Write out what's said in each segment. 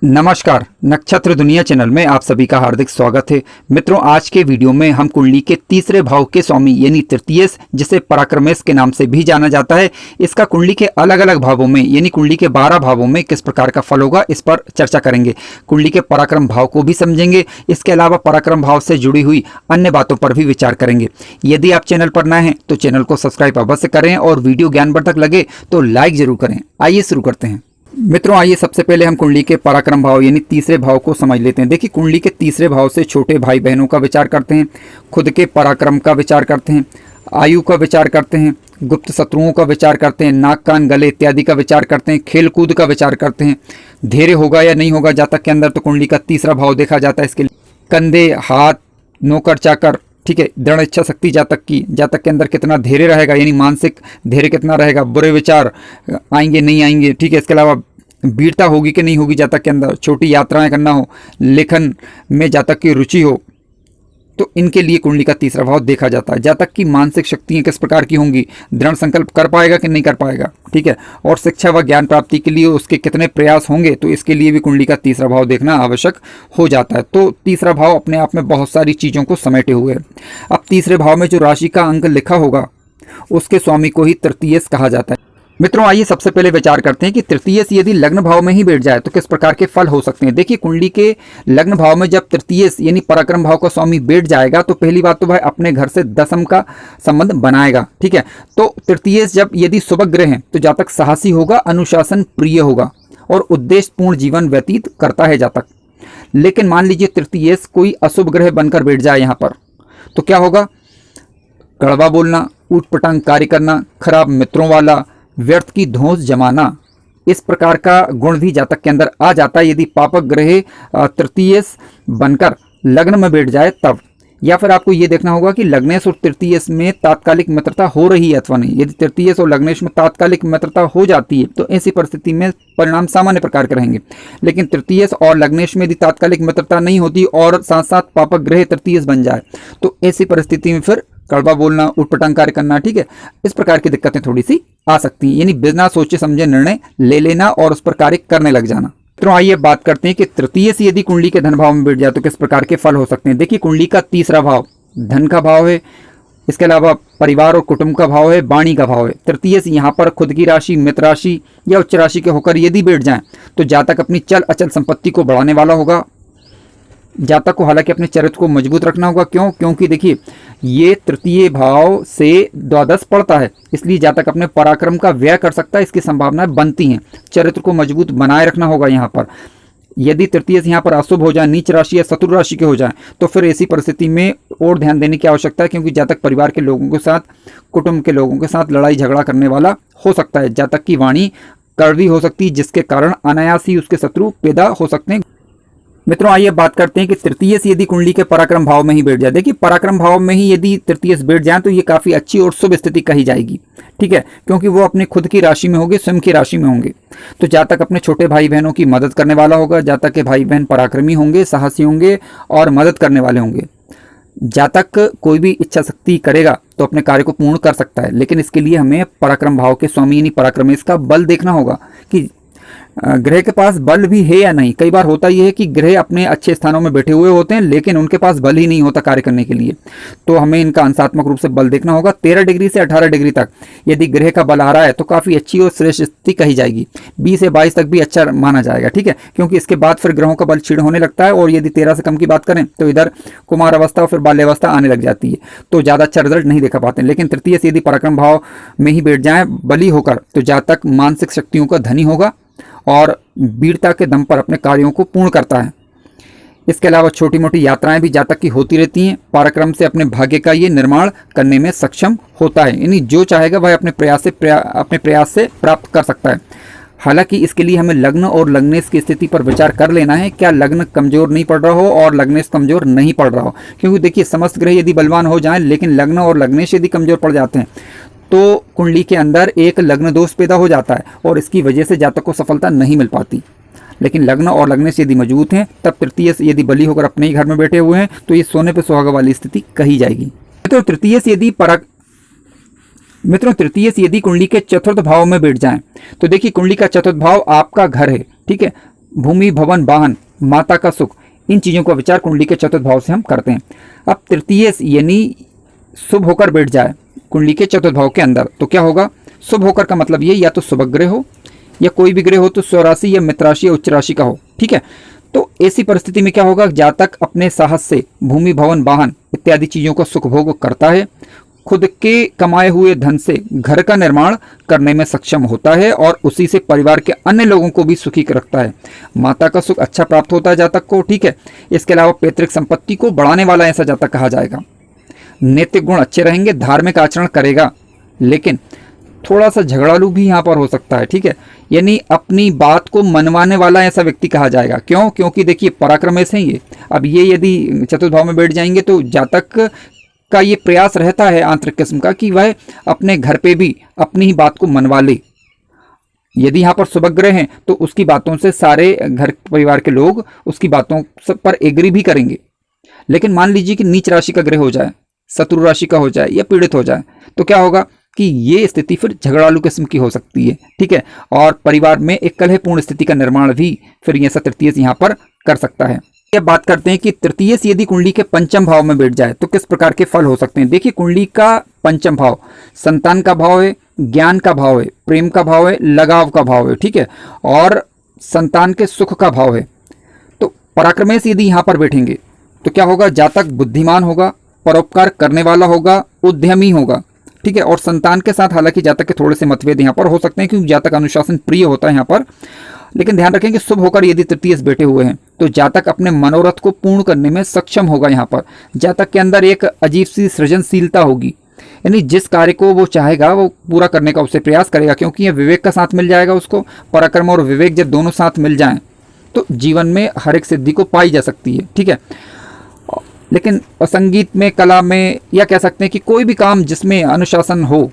नमस्कार, नक्षत्र दुनिया चैनल में आप सभी का हार्दिक स्वागत है। मित्रों, आज के वीडियो में हम कुंडली के तीसरे भाव के स्वामी यानी तृतीयेश, जिसे पराक्रमेश के नाम से भी जाना जाता है, इसका कुंडली के अलग अलग भावों में यानी कुंडली के 12 भावों में किस प्रकार का फल होगा, इस पर चर्चा करेंगे। कुंडली के पराक्रम भाव को भी समझेंगे, इसके अलावा पराक्रम भाव से जुड़ी हुई अन्य बातों पर भी विचार करेंगे। यदि आप चैनल पर नए हैं तो चैनल को सब्सक्राइब अवश्य करें और वीडियो ज्ञानवर्धक लगे तो लाइक जरूर करें। आइए शुरू करते हैं। मित्रों, आइए सबसे पहले हम कुंडली के पराक्रम भाव यानी तीसरे भाव को समझ लेते हैं। देखिए, कुंडली के तीसरे भाव से छोटे भाई बहनों का विचार करते हैं, खुद के पराक्रम का विचार करते हैं, आयु का विचार करते हैं, गुप्त शत्रुओं का विचार करते हैं, नाक कान गले इत्यादि का विचार करते हैं, खेल कूद का विचार करते हैं, धैर्य होगा या नहीं होगा जातक के अंदर, तो कुंडली का तीसरा भाव देखा जाता है। इसके लिए कंधे, हाथ, नौकर चाकर, ठीक है, दृढ़ इच्छा शक्ति जातक की, जातक के अंदर कितना धैर्य रहेगा यानी मानसिक धैर्य कितना रहेगा, बुरे विचार आएंगे नहीं आएंगे, ठीक है। इसके अलावा वीरता होगी कि नहीं होगी जातक के अंदर, छोटी यात्राएं करना हो, लेखन में जातक की रुचि हो, तो इनके लिए कुंडली का तीसरा भाव देखा जाता है। जातक की मानसिक शक्तियां किस प्रकार की होंगी, दृढ़ संकल्प कर पाएगा कि नहीं कर पाएगा, ठीक है, और शिक्षा व ज्ञान प्राप्ति के लिए उसके कितने प्रयास होंगे, तो इसके लिए भी कुंडली का तीसरा भाव देखना आवश्यक हो जाता है। तो तीसरा भाव अपने आप में बहुत सारी चीज़ों को समेटे हुए है। अब तीसरे भाव में जो राशि का अंक लिखा होगा उसके स्वामी को ही तृतीयेश कहा जाता है। मित्रों, आइए सबसे पहले विचार करते हैं कि तृतीयेश यदि लग्न भाव में ही बैठ जाए तो किस प्रकार के फल हो सकते हैं। देखिए, कुंडली के लग्न भाव में जब तृतीयेश यानी पराक्रम भाव का स्वामी बैठ जाएगा तो पहली बात तो भाई अपने घर से दशम का संबंध बनाएगा, ठीक है। तो तृतीयेश जब यदि शुभ ग्रह है तो जातक साहसी होगा, अनुशासन प्रिय होगा और उद्देश्यपूर्ण जीवन व्यतीत करता है जातक। लेकिन मान लीजिए तृतीयेश कोई अशुभ ग्रह बनकर बैठ जाए यहाँ पर, तो क्या होगा, कड़वा बोलना, ऊट पटांग कार्य करना, खराब मित्रों वाला, व्यर्थ की धौंस जमाना, इस प्रकार का गुण भी जातक के अंदर आ जाता है यदि पापक ग्रह तृतीयेश बनकर लग्न में बैठ जाए तब। या फिर आपको ये देखना होगा कि लग्नेश और तृतीयेश में तात्कालिक मित्रता हो रही है अथवा नहीं। यदि तृतीयेश और लग्नेश में तात्कालिक मित्रता हो जाती है तो ऐसी परिस्थिति में परिणाम सामान्य प्रकार के रहेंगे। लेकिन तृतीयेश और लग्नेश में यदि तात्कालिक मित्रता नहीं होती और साथ साथ पापक ग्रह तृतीयेश बन जाए तो ऐसी परिस्थिति में फिर कड़वा बोलना, उटपटांग कार्य करना, ठीक है, इस प्रकार की दिक्कतें थोड़ी सी आ सकती हैं। यानी बिना सोचे समझे निर्णय ले लेना और उस पर कार्य करने लग जाना। तो आइए बात करते हैं कि तृतीय से यदि कुंडली के धन भाव में बैठ जाए तो किस प्रकार के फल हो सकते हैं। देखिए, कुंडली का तीसरा भाव धन का भाव है, इसके अलावा परिवार और कुटुंब का भाव है, वाणी का भाव है। तृतीय से यहाँ पर खुद की राशि, मित्र राशि या उच्च राशि के होकर यदि बैठ जाए तो जातक अपनी चल अचल संपत्ति को बढ़ाने वाला होगा। जातक को हालांकि अपने चरित्र को मजबूत रखना होगा। क्योंकि देखिए, ये तृतीय भाव से द्वादश पड़ता है, इसलिए जातक अपने पराक्रम का व्यय कर सकता है, इसकी संभावनाएं बनती हैं। चरित्र को मजबूत बनाए रखना होगा। यहाँ पर यदि तृतीय से यहाँ पर अशुभ हो जाए, नीच राशि या शत्रु राशि के हो जाए तो फिर ऐसी परिस्थिति में और ध्यान देने की आवश्यकता है, क्योंकि जातक परिवार के लोगों के साथ, कुटुंब के लोगों के साथ लड़ाई झगड़ा करने वाला हो सकता है। जातक की वाणी कड़वी हो सकती है, जिसके कारण अनायास ही उसके शत्रु पैदा हो सकते हैं। मित्रों, आइए बात करते हैं कि तृतीय से यदि कुंडली के पराक्रम भाव में ही बैठ जाए। देखिए, पराक्रम भाव में ही यदि तृतीय से बैठ जाए तो ये काफ़ी अच्छी और शुभ स्थिति कही जाएगी, ठीक है, क्योंकि वो अपने खुद की राशि में होंगे, स्वयं की राशि में होंगे। तो जातक अपने छोटे भाई बहनों की मदद करने वाला होगा। जातक के भाई बहन पराक्रमी होंगे, साहसी होंगे और मदद करने वाले होंगे। जातक कोई भी इच्छा शक्ति करेगा तो अपने कार्य को पूर्ण कर सकता है, लेकिन इसके लिए हमें पराक्रम भाव के स्वामी यानी पराक्रमेश का बल देखना होगा कि ग्रह के पास बल भी है या नहीं। कई बार होता यह है कि ग्रह अपने अच्छे स्थानों में बैठे हुए होते हैं लेकिन उनके पास बल ही नहीं होता कार्य करने के लिए, तो हमें इनका अंशात्मक रूप से बल देखना होगा। 13 डिग्री से 18 डिग्री तक यदि ग्रह का बल आ रहा है तो काफ़ी अच्छी और श्रेष्ठ स्थिति कही जाएगी। 20 से 22 तक भी अच्छा माना जाएगा, ठीक है, क्योंकि इसके बाद फिर ग्रहों का बल क्षीण होने लगता है और यदि 13 से कम की बात करें तो इधर कुमार अवस्था और फिर बाल्यावस्था आने लग जाती है, तो ज़्यादा अच्छा रिजल्ट नहीं देखा पाते हैं। लेकिन तृतीय से यदि पराक्रम भाव में ही बैठ जाए बली होकर तो जातक मानसिक शक्तियों का धनी होगा और वीरता के दम पर अपने कार्यों को पूर्ण करता है। इसके अलावा छोटी मोटी यात्राएं भी जातक की होती रहती हैं। पराक्रम से अपने भाग्य का ये निर्माण करने में सक्षम होता है, यानी जो चाहेगा वह अपने प्रयास से प्राप्त कर सकता है। हालांकि इसके लिए हमें लग्न और लग्नेश की स्थिति पर विचार कर लेना है, क्या लग्न कमजोर नहीं पड़ रहा हो और लग्नेश कमजोर नहीं पड़ रहा हो। क्योंकि देखिए, समस्त ग्रह यदि बलवान हो जाएं लेकिन लग्न और लग्नेश यदि कमजोर पड़ जाते हैं तो कुंडली के अंदर एक लग्न दोष पैदा हो जाता है और इसकी वजह से जातक को सफलता नहीं मिल पाती। लेकिन लग्न और लग्नेश यदि मजबूत हैं तब तृतीय से यदि बली होकर अपने ही घर में बैठे हुए हैं तो ये सोने पे सुहागा वाली स्थिति कही जाएगी। तो तृतीय से यदि कुंडली के चतुर्थ भाव में बैठ जाएं तो देखिए, कुंडली का चतुर्थ भाव आपका घर है, ठीक है, भूमि भवन वाहन, माता का सुख, इन चीज़ों का विचार कुंडली के चतुर्थ भाव से हम करते हैं। अब तृतीय यानी शुभ होकर बैठ जाए कुंडली के चतुर्थ भाव के अंदर तो क्या होगा? शुभ होकर का मतलब ये या तो शुभ ग्रह हो या कोई भी ग्रह हो तो स्वराशि या मित्र राशि या उच्च राशि का हो, ठीक है। तो ऐसी परिस्थिति में क्या होगा? जातक अपने साहस से भूमि भवन वाहन इत्यादि चीज़ों का सुख भोग करता है, खुद के कमाए हुए धन से घर का निर्माण करने में सक्षम होता है और उसी से परिवार के अन्य लोगों को भी सुखी रखता है। माता का सुख अच्छा प्राप्त होता है जातक को, ठीक है। इसके अलावा पैतृक संपत्ति को बढ़ाने वाला ऐसा जातक कहा जाएगा। नैतिक गुण अच्छे रहेंगे, धार्मिक आचरण करेगा, लेकिन थोड़ा सा झगड़ालू भी यहाँ पर हो सकता है, ठीक है। यानी अपनी बात को मनवाने वाला ऐसा व्यक्ति कहा जाएगा। क्यों? क्योंकि देखिए पराक्रमेश है ये। अब ये यदि चतुर्थ भाव में बैठ जाएंगे तो जातक का ये प्रयास रहता है आंतरिक किस्म का कि वह अपने घर पे भी अपनी ही बात को मनवा ले। यदि यहाँ पर शुभग्रह हैं तो उसकी बातों से सारे घर परिवार के लोग उसकी बातों पर एग्री भी करेंगे। लेकिन मान लीजिए कि नीच राशि का ग्रह हो जाए, शत्रु राशि का हो जाए या पीड़ित हो जाए तो क्या होगा कि ये स्थिति फिर झगड़ालू किस्म की हो सकती है, ठीक है। और परिवार में एक कलहपूर्ण स्थिति का निर्माण भी फिर ये तृतीय यहाँ पर कर सकता है। अब बात करते हैं कि तृतीय यदि कुंडली के पंचम भाव में बैठ जाए तो किस प्रकार के फल हो सकते हैं। देखिए कुंडली का पंचम भाव संतान का भाव है, ज्ञान का भाव है, प्रेम का भाव है, लगाव का भाव है, ठीक है, और संतान के सुख का भाव है। तो पराक्रमेश यदि यहाँ पर बैठेंगे तो क्या होगा? जातक बुद्धिमान होगा, परोपकार करने वाला होगा, उद्यमी होगा, ठीक है। और संतान के साथ हालांकि जातक के थोड़े से मतभेद यहाँ पर हो सकते हैं क्योंकि जातक अनुशासन प्रिय होता है यहाँ पर, लेकिन ध्यान रखें कि शुभ होकर यदि तृतीय बैठे हुए हैं तो जातक अपने मनोरथ को पूर्ण करने में सक्षम होगा। यहाँ पर जातक के अंदर एक अजीब सी सृजनशीलता होगी, यानी जिस कार्य को वो चाहेगा वो पूरा करने का उससे प्रयास करेगा, क्योंकि ये विवेक का साथ मिल जाएगा उसको। पराक्रम और विवेक जब दोनों साथ मिल जाएं तो जीवन में हर एक सिद्धि को पाई जा सकती है, ठीक है। लेकिन संगीत में, कला में, या कह सकते हैं कि कोई भी काम जिसमें अनुशासन हो,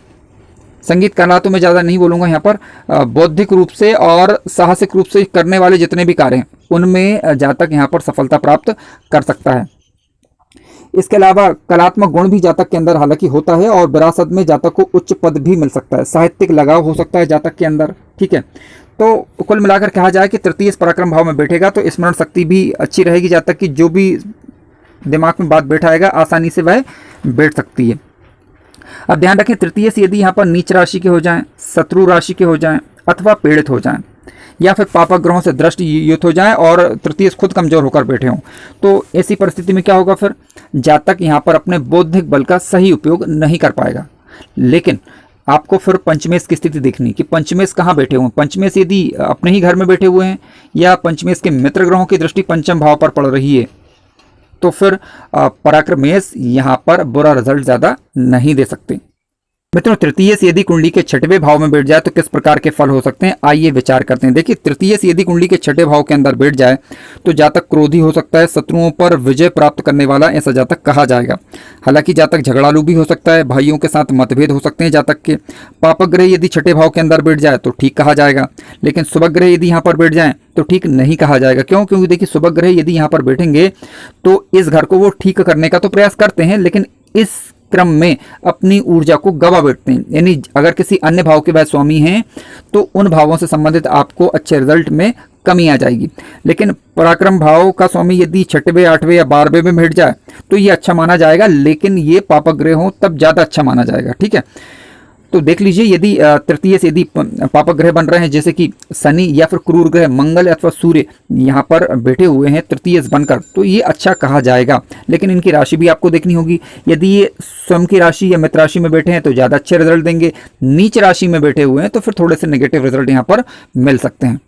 संगीत कला तो मैं ज़्यादा नहीं बोलूँगा यहाँ पर, बौद्धिक रूप से और साहसिक रूप से करने वाले जितने भी कार्य हैं उनमें जातक यहाँ पर सफलता प्राप्त कर सकता है। इसके अलावा कलात्मक गुण भी जातक के अंदर हालांकि होता है और विरासत में जातक को उच्च पद भी मिल सकता है, साहित्यिक लगाव हो सकता है जातक के अंदर, ठीक है। तो कुल मिलाकर कहा जाए कि तृतीय पराक्रम भाव में बैठेगा तो स्मरण शक्ति भी अच्छी रहेगी जातक की, जो भी दिमाग में बात बैठाएगा आसानी से वह बैठ सकती है। अब ध्यान रखें तृतीय से यदि यहाँ पर नीच राशि के हो जाएं, शत्रु राशि के हो जाएं अथवा पीड़ित हो जाएं या फिर पापक ग्रहों से दृष्टि युक्त हो जाएं और तृतीय खुद कमजोर होकर बैठे हों, तो ऐसी परिस्थिति में क्या होगा? फिर जातक यहाँ पर अपने बौद्धिक बल का सही उपयोग नहीं कर पाएगा। लेकिन आपको फिर पंचमेश की स्थिति देखनी कि पंचमेश कहाँ बैठे हुए हैं। पंचमेश यदि अपने ही घर में बैठे हुए हैं या पंचमेश के मित्र ग्रहों की दृष्टि पंचम भाव पर पड़ रही है तो फिर पराक्रमेश यहाँ पर बुरा रिजल्ट ज़्यादा नहीं दे सकते। मित्रों तृतीय से यदि कुंडली के छठवें भाव में बैठ जाए तो किस प्रकार के फल हो सकते हैं, आइए विचार करते हैं। देखिए तृतीय से यदि कुंडली के छठे भाव के अंदर बैठ जाए तो जातक क्रोधी हो सकता है, शत्रुओं पर विजय प्राप्त करने वाला ऐसा जातक कहा जाएगा। हालांकि जातक झगड़ालू भी हो सकता है, भाइयों के साथ मतभेद हो सकते हैं जातक के। पापक ग्रह यदि छठे भाव के अंदर बैठ जाए तो ठीक कहा जाएगा, लेकिन शुभ ग्रह यदि यहाँ पर बैठ जाए तो ठीक नहीं कहा जाएगा। क्यों? क्योंकि देखिए शुभ ग्रह यदि यहाँ पर बैठेंगे तो इस घर को वो ठीक करने का तो प्रयास करते हैं, लेकिन इस क्रम में अपनी ऊर्जा को गवा बैठते हैं। यानी अगर किसी अन्य भाव के वह स्वामी हैं तो उन भावों से संबंधित आपको अच्छे रिजल्ट में कमी आ जाएगी। लेकिन पराक्रम भाव का स्वामी यदि छठवें, आठवें या 12वें में बैठ जाए तो ये अच्छा माना जाएगा, लेकिन ये पापक ग्रह हो तब ज़्यादा अच्छा माना जाएगा, ठीक है। तो देख लीजिए यदि तृतीय से यदि पापक ग्रह बन रहे हैं जैसे कि शनि या फिर क्रूर ग्रह मंगल अथवा सूर्य यहाँ पर बैठे हुए हैं तृतीय बनकर तो ये अच्छा कहा जाएगा, लेकिन इनकी राशि भी आपको देखनी होगी। यदि ये स्वयं की राशि या मित्र राशि में बैठे हैं तो ज़्यादा अच्छे रिजल्ट देंगे, नीच राशि में बैठे हुए हैं तो फिर थोड़े से नेगेटिव रिजल्ट यहाँ पर मिल सकते हैं।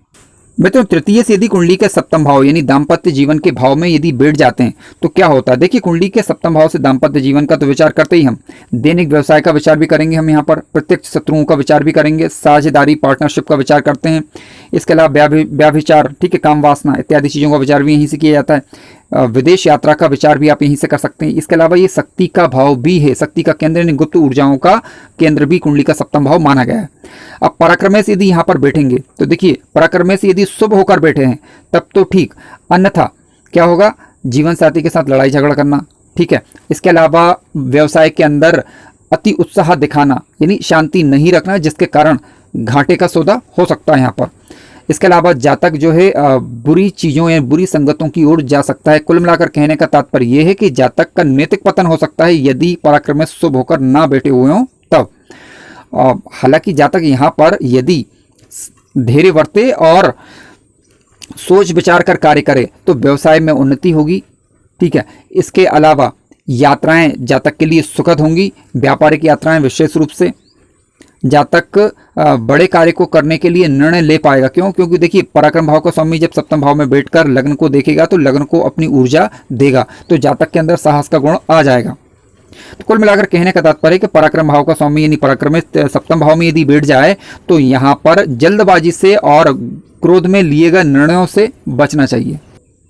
मित्रों तृतीय से यदि कुंडली के सप्तम भाव यानी दाम्पत्य जीवन के भाव में यदि बैठ जाते हैं तो क्या होता है। देखिए कुंडली के सप्तम भाव से दाम्पत्य जीवन का तो विचार करते ही हम दैनिक व्यवसाय का विचार भी करेंगे, हम यहाँ पर प्रत्यक्ष शत्रुओं का विचार भी करेंगे, साझेदारी पार्टनरशिप का विचार करते हैं। इसके अलावा व्याभिचार, ठीक है, काम वासना इत्यादि चीज़ों का विचार भी यहीं से किया जाता है। विदेश यात्रा का विचार भी आप यहीं से कर सकते हैं। इसके अलावा ये शक्ति का भाव भी है, शक्ति का केंद्र यानी गुप्त ऊर्जाओं का केंद्र भी कुंडली का सप्तम भाव माना गया है। अब पराक्रमेश यदि यहाँ पर बैठेंगे तो देखिए पराक्रमेश यदि शुभ होकर बैठे हैं तब तो ठीक, अन्यथा क्या होगा? जीवन साथी के साथ लड़ाई झगड़ा करना, ठीक है। इसके अलावा व्यवसाय के अंदर अति उत्साह दिखाना यानी शांति नहीं रखना, जिसके कारण घाटे का सौदा हो सकता है यहाँ पर। इसके अलावा जातक जो है बुरी चीज़ों या बुरी संगतों की ओर जा सकता है। कुल मिलाकर कहने का तात्पर्य यह है कि जातक का नैतिक पतन हो सकता है यदि पराक्रम में शुभ होकर ना बैठे हुए हों तब। हालांकि जातक यहाँ पर यदि धैर्य बरते और सोच विचार कर कार्य करे तो व्यवसाय में उन्नति होगी। ठीक है, इसके अलावा यात्राएं जातक के लिए सुखद होंगी। व्यापारिक यात्राएं विशेष रूप से जातक बड़े कार्य को करने के लिए निर्णय ले पाएगा। क्यों? क्योंकि देखिए पराक्रम भाव का स्वामी जब सप्तम भाव में बैठकर लग्न को देखेगा तो लग्न को अपनी ऊर्जा देगा, तो जातक के अंदर साहस का गुण आ जाएगा। तो कुल मिलाकर कहने का तात्पर्य कि पराक्रम भाव का स्वामी यानी पराक्रम सप्तम भाव में यदि बैठ जाए तो यहाँ पर जल्दबाजी से और क्रोध में लिए गए निर्णयों से बचना चाहिए।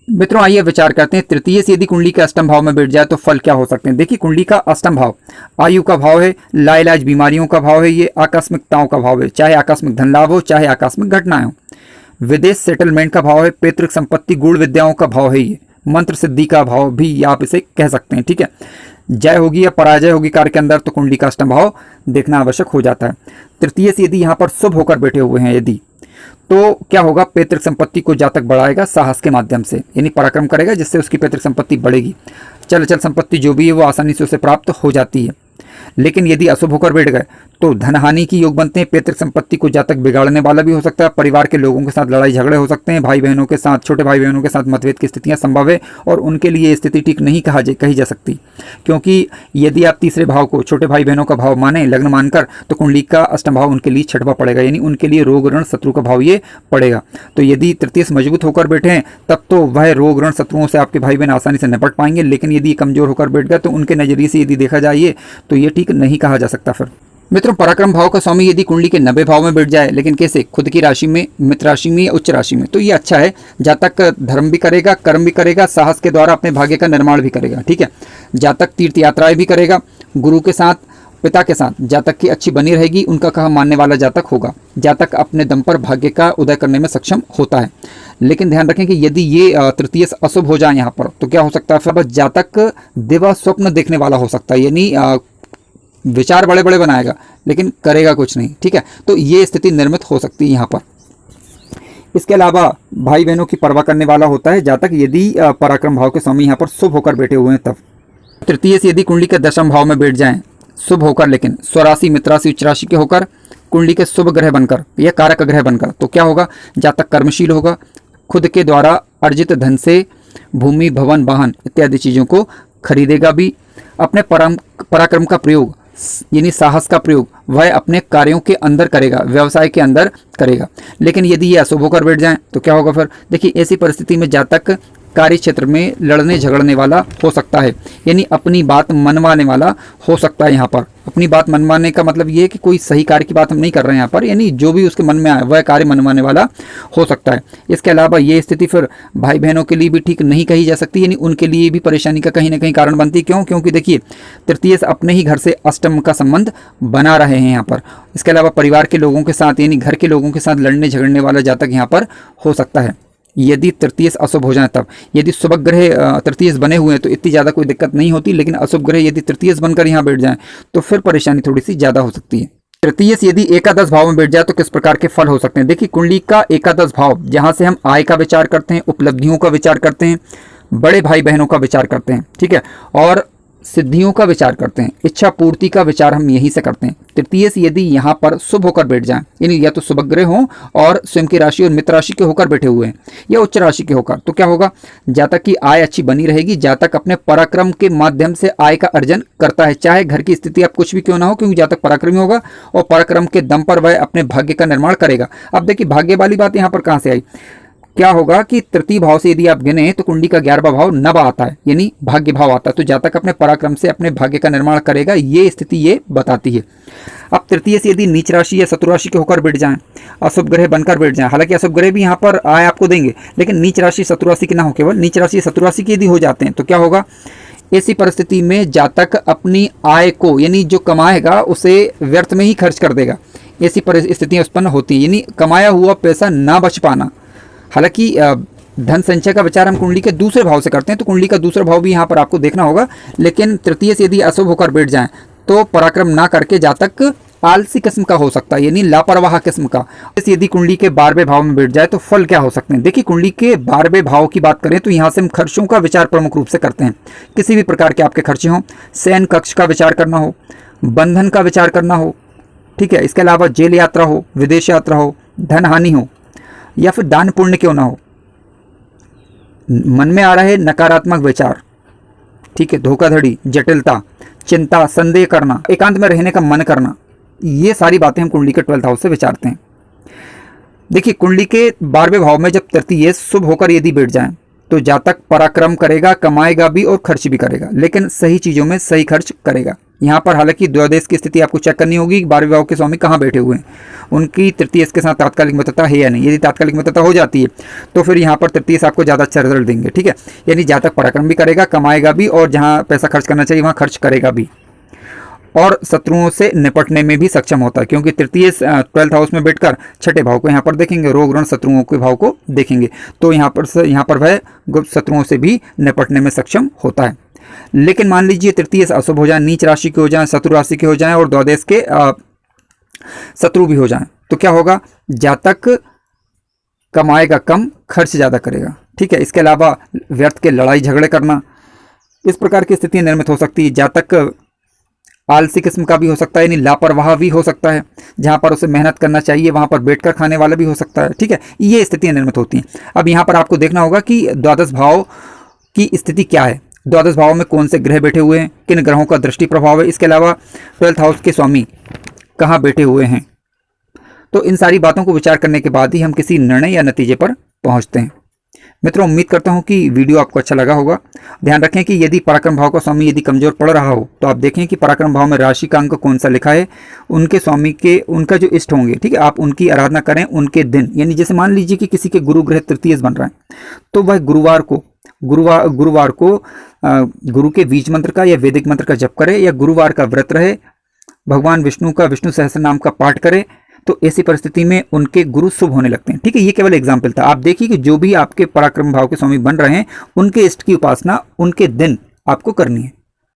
मित्रों आइए विचार करते हैं, तृतीय से यदि कुंडली के अष्टम भाव में बैठ जाए तो फल क्या हो सकते हैं। देखिए कुंडली का अष्टम भाव आयु का भाव है, लाइलाज बीमारियों का भाव है, ये आकस्मिकताओं का भाव है, चाहे आकस्मिक धन लाभ हो चाहे आकस्मिक घटनाएं हो। विदेश सेटलमेंट का भाव है, पैतृक संपत्ति गुण विद्याओं का भाव है, ये मंत्र सिद्धि का भाव भी आप इसे कह सकते हैं। ठीक है, जय होगी या पराजय होगी कार्य के अंदर तो कुंडली का अष्टम भाव देखना आवश्यक हो जाता है। तृतीय से यदि यहाँ पर शुभ होकर बैठे हुए हैं यदि, तो क्या होगा, पैतृक संपत्ति को जातक बढ़ाएगा साहस के माध्यम से, यानी पराक्रम करेगा जिससे उसकी पैतृक संपत्ति बढ़ेगी। चल संपत्ति जो भी है वो आसानी से उसे प्राप्त हो जाती है। लेकिन यदि अशुभ होकर बैठ गए तो धनहानि की योग बनते हैं। पैतृक संपत्ति को जातक बिगाड़ने वाला भी हो सकता है, परिवार के लोगों के साथ लड़ाई झगड़े हो सकते हैं, भाई बहनों के साथ, छोटे भाई बहनों के साथ मतभेद की स्थितियां संभव है और उनके लिए स्थिति ठीक नहीं कही जा सकती। क्योंकि यदि आप तीसरे भाव को छोटे भाई बहनों का भाव माने, लग्न मानकर, तो कुंडली का अष्टम भाव उनके लिए छठवां पड़ेगा, यानी उनके लिए रोग ऋण शत्रु का भाव ये पड़ेगा। तो यदि तृतीय मजबूत होकर बैठे हैं तब तो वह रोग ऋण शत्रुओं से आपके भाई बहन आसानी से निपट पाएंगे। लेकिन यदि कमजोर होकर बैठ गए तो उनके नजरिए से यदि देखा जाए तो ये ठीक नहीं कहा जा सकता। फिर मित्रों पराक्रम भाव का स्वामी यदि कुंडली के 90 भाव में बैठ जाए, लेकिन कैसे, खुद की राशि में, मित्र राशि में या उच्च राशि में, तो ये अच्छा है। जातक धर्म भी करेगा, कर्म भी करेगा, साहस के द्वारा अपने भाग्य का निर्माण भी करेगा। ठीक है, जातक तीर्थ यात्राएं भी करेगा, गुरु के साथ, पिता के साथ जातक की अच्छी बनी रहेगी, उनका कहा मानने वाला जातक होगा। जातक अपने दम पर भाग्य का उदय करने में सक्षम होता है। लेकिन ध्यान रखें कि यदि ये तृतीय अशुभ हो जाए यहाँ पर तो क्या हो सकता है, फिर जातक दिवा स्वप्न देखने वाला हो सकता है, यानी विचार बड़े बड़े बनाएगा लेकिन करेगा कुछ नहीं। ठीक है, तो ये स्थिति निर्मित हो सकती है यहाँ पर। इसके अलावा भाई बहनों की परवाह करने वाला होता है जातक यदि पराक्रम भाव के स्वामी यहाँ पर शुभ होकर बैठे हुए हैं तब। तृतीय से यदि कुंडली के दशम भाव में बैठ जाएं शुभ होकर, लेकिन स्वराशि, मित्राशि, उच्च राशि के होकर, कुंडली के शुभ ग्रह बनकर या कारक ग्रह बनकर, तो क्या होगा, जातक कर्मशील होगा, खुद के द्वारा अर्जित धन से भूमि, भवन, वाहन इत्यादि चीज़ों को खरीदेगा भी। अपने पराक्रम का प्रयोग यानी साहस का प्रयोग वह अपने कार्यों के अंदर करेगा, व्यवसाय के अंदर करेगा। लेकिन यदि ये अशुभ होकर बैठ जाएं तो क्या होगा फिर, देखिए ऐसी परिस्थिति में जातक कार्य क्षेत्र में लड़ने झगड़ने वाला हो सकता है, यानी अपनी बात मनवाने वाला हो सकता है। यहाँ पर अपनी बात मनवाने का मतलब ये है कि कोई सही कार्य की बात हम नहीं कर रहे हैं यहाँ पर, यानी जो भी उसके मन में आए वह कार्य मनवाने वाला हो सकता है। इसके अलावा ये स्थिति फिर भाई बहनों के लिए भी ठीक नहीं कही जा सकती, यानी उनके लिए भी परेशानी का कहीं ना कहीं कारण बनती है। क्यों? क्योंकि देखिए तृतीय से अपने ही घर से अष्टम का संबंध बना रहे हैं यहाँ पर। इसके अलावा परिवार के लोगों के साथ यानी घर के लोगों के साथ लड़ने झगड़ने वाला जातक यहाँ पर हो सकता है यदि तृतीय अशुभ हो जाए तब। यदि शुभ ग्रह तृतीय बने हुए हैं तो इतनी ज़्यादा कोई दिक्कत नहीं होती, लेकिन अशुभ ग्रह यदि तृतीय बनकर यहाँ बैठ जाएं तो फिर परेशानी थोड़ी सी ज़्यादा हो सकती है। तृतीय यदि एकादश भाव में बैठ जाए तो किस प्रकार के फल हो सकते हैं। देखिए कुंडली का एकादश भाव जहाँ से हम आय का विचार करते हैं, उपलब्धियों का विचार करते हैं, बड़े भाई बहनों का विचार करते हैं, ठीक है, और सिद्धियों का विचार करते हैं, इच्छा पूर्ति का विचार हम यहीं से करते हैं। तृतीय से यदि यहाँ पर शुभ होकर बैठ जाएं, यानी या तो शुभ ग्रह हों और स्वयं की राशि और मित्र राशि के होकर बैठे हुए हैं या उच्च राशि के होकर, तो क्या होगा, जातक की आय अच्छी बनी रहेगी। जातक अपने पराक्रम के माध्यम से आय का अर्जन करता है, चाहे घर की स्थिति अब कुछ भी क्यों ना हो, क्योंकि जातक पराक्रमी होगा और पराक्रम के दम पर वह अपने भाग्य का निर्माण करेगा। अब देखिए भाग्य वाली बात यहाँ पर कहाँ से आई, क्या होगा कि तृतीय भाव से यदि आप गिने तो कुंडली का 11वां भाव नव आता है, यानी भाग्य भाव आता है, तो जातक अपने पराक्रम से अपने भाग्य का निर्माण करेगा, ये स्थिति ये बताती है। अब तृतीय से यदि नीच राशि या शत्रु राशि के होकर बैठ जाएं, अशुभ ग्रह बनकर बैठ जाएं, हालांकि अशुभ ग्रह भी यहाँ पर आय आपको देंगे, लेकिन नीच राशि शत्रु राशि की ना हो, केवल नीच राशि शत्रु राशि की यदि हो जाते हैं तो क्या होगा, ऐसी परिस्थिति में जातक अपनी आय को यानी जो कमाएगा उसे व्यर्थ में ही खर्च कर देगा। ऐसी परिस्थितियाँ उत्पन्न होती हैं, यानी कमाया हुआ पैसा ना बच पाना। हालांकि धन संचय का विचार हम कुंडली के दूसरे भाव से करते हैं, तो कुंडली का दूसरा भाव भी यहाँ पर आपको देखना होगा, लेकिन तृतीय से यदि अशुभ होकर बैठ जाएं तो पराक्रम ना करके जातक आलसी किस्म का हो सकता है, यानी लापरवाह किस्म का। यदि कुंडली के 12वें भाव में बैठ जाए तो फल क्या हो सकते हैं। देखिए कुंडली के 12वें भाव की बात करें तो यहाँ से हम खर्चों का विचार प्रमुख रूप से करते हैं। किसी भी प्रकार के आपके खर्चे हों, शयन कक्ष का विचार करना हो, बंधन का विचार करना हो, ठीक है, इसके अलावा जेल यात्रा हो, विदेश यात्रा हो, धन हानि हो, या फिर दान पुण्य क्यों ना हो, मन में आ रहा है नकारात्मक विचार, ठीक है, धोखाधड़ी, जटिलता, चिंता, संदेह करना, एकांत में रहने का मन करना, ये सारी बातें हम कुंडली के 12th हाउस से विचारते हैं। देखिए कुंडली के 12वें भाव में जब तृतीय शुभ होकर यदि बैठ जाए तो जातक पराक्रम करेगा, कमाएगा भी और खर्च भी करेगा, लेकिन सही चीज़ों में सही खर्च करेगा। यहाँ पर हालांकि द्वादश की स्थिति आपको चेक करनी होगी कि 12वें भाव के स्वामी कहाँ बैठे हुए हैं, उनकी तृतीय के साथ तात्कालिक मित्रता है या नहीं। यदि तात्कालिक मित्रता हो जाती है तो फिर यहाँ पर तृतीय आपको ज़्यादा अच्छा रिजल्ट देंगे, ठीक है। यानी जातक पराक्रम भी करेगा, कमाएगा भी, और जहाँ पैसा खर्च करना चाहिए वहाँ खर्च करेगा भी, और शत्रुओं से निपटने में भी सक्षम होता है, क्योंकि तृतीय 12th हाउस में बैठकर छठे भाव को यहाँ पर देखेंगे, रोग ऋण शत्रुओं के भाव को देखेंगे, तो यहाँ पर वह गुप्त शत्रुओं से भी निपटने में सक्षम होता है। लेकिन मान लीजिए तृतीय अशुभ हो जाए, नीच राशि के हो जाए, शत्रु राशि के हो जाए और द्वादश के शत्रु भी हो जाए, तो क्या होगा, जातक कमाएगा कम, खर्च ज़्यादा करेगा, ठीक है। इसके अलावा व्यर्थ के लड़ाई झगड़े करना, इस प्रकार की स्थिति निर्मित हो सकती है। जातक आलसी किस्म का भी हो सकता है, यानी लापरवाह भी हो सकता है, जहां पर उसे मेहनत करना चाहिए वहां पर बैठकर खाने वाला भी हो सकता है, ठीक है। ये स्थितियां निर्मित होती हैं। अब यहाँ पर आपको देखना होगा कि द्वादश भाव की स्थिति क्या है, द्वादश भाव में कौन से ग्रह बैठे हुए हैं, किन ग्रहों का दृष्टि प्रभाव है, इसके अलावा 12th हाउस के स्वामी कहाँ बैठे हुए हैं। तो इन सारी बातों को विचार करने के बाद ही हम किसी निर्णय या नतीजे पर पहुंचते हैं। मित्रों, उम्मीद करता हूं कि वीडियो आपको अच्छा लगा होगा। ध्यान रखें कि यदि पराक्रम भाव का स्वामी यदि कमजोर पड़ रहा हो तो आप देखें कि पराक्रम भाव में राशि का अंक कौन सा लिखा है, उनके स्वामी के उनका जो इष्ट होंगे, ठीक है, आप उनकी आराधना करें उनके दिन। यानी जैसे मान लीजिए कि किसी के गुरु ग्रह तृतीय बन रहा है तो वह गुरुवार को गुरु के बीज मंत्र का या वैदिक मंत्र का जप करे, या गुरुवार का व्रत रहे, भगवान विष्णु का विष्णु सहस्त्र नाम का पाठ करे, तो ऐसी परिस्थिति में उनके गुरु शुभ होने लगते हैं, ठीक है। ये केवल एग्जाम्पल था। आप देखिए कि जो भी आपके पराक्रम भाव के स्वामी बन रहे हैं उनके इष्ट की उपासना उनके दिन आपको करनी है।